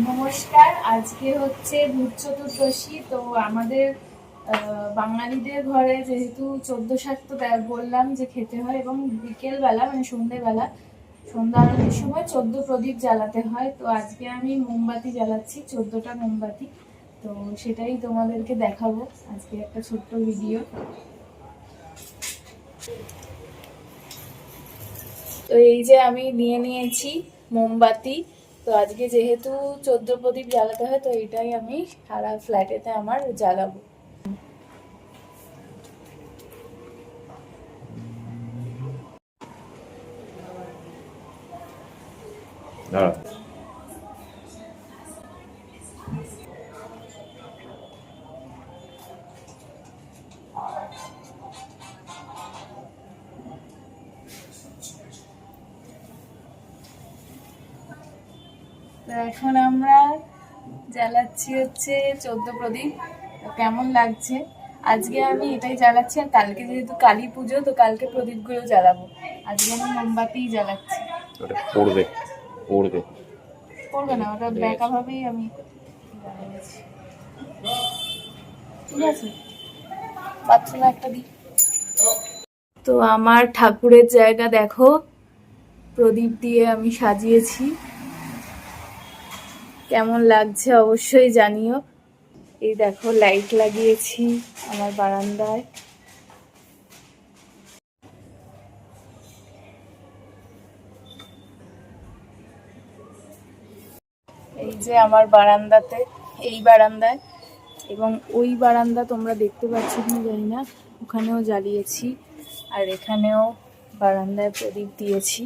নমস্কার। আজকে হচ্ছে ভূত চতুর্দশী। তো আমাদের বাঙালিদের ঘরে যেহেতু 14 শাক তো বললাম যে খেতে হয়, এবং বিকেলবেলা মানে সন্ধ্যা আরতির সময় 14 প্রদীপ জ্বালাতে হয়। তো আজকে আমি মোমবাতি জ্বালাচ্ছি, 14টা মোমবাতি। তো সেটাই তোমাদেরকে দেখাবো আজকে একটা ছোট্ট ভিডিও। তো এই যে আমি নিয়ে নিয়েছি মোমবাতি। তো আজকে যেহেতু 14 প্রদীপ জ্বালাতে হয়, তো এটাই আমি সারা ফ্ল্যাটেতে আমার জ্বালাবো। তো এখন আমরা জ্বালাচ্ছি হচ্ছে 14 প্রদীপ। তো কেমন লাগছে? আজকে আমি এটাই জ্বালাচ্ছি, আর কালকে যেহেতু কালী পুজো, তো কালকে প্রদীপগুলো জ্বালাবো। আজকে আমি মোমবাতিই জ্বালাচ্ছি। ওটা পড়বে পড়বে পড়বে না, ওটা বেঁকা ভাবেই আমি জ্বালিয়েছি। ঠিক আছে, পাচ্ছি না একটা দিই। তো আমার ঠাকুরের জায়গা দেখো, প্রদীপ দিয়ে আমি সাজিয়েছি। কেমন লাগছে অবশ্যই জানিও। এই দেখো লাইট লাগিয়েছি আমার বারান্দায়। এই যে আমার বারান্দাতে, এই বারান্দায় এবং ওই বারান্দা তোমরা দেখতে পাচ্ছ কিনা জানি না, ওখানেও জ্বালিয়েছি। আর এখানেও বারান্দায় প্রদীপ দিয়েছি।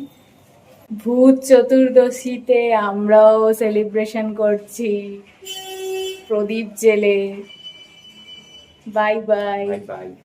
ভূত চতুর্দশীতে আমরাও সেলিব্রেশন করছি প্রদীপ জেলে। Bye bye.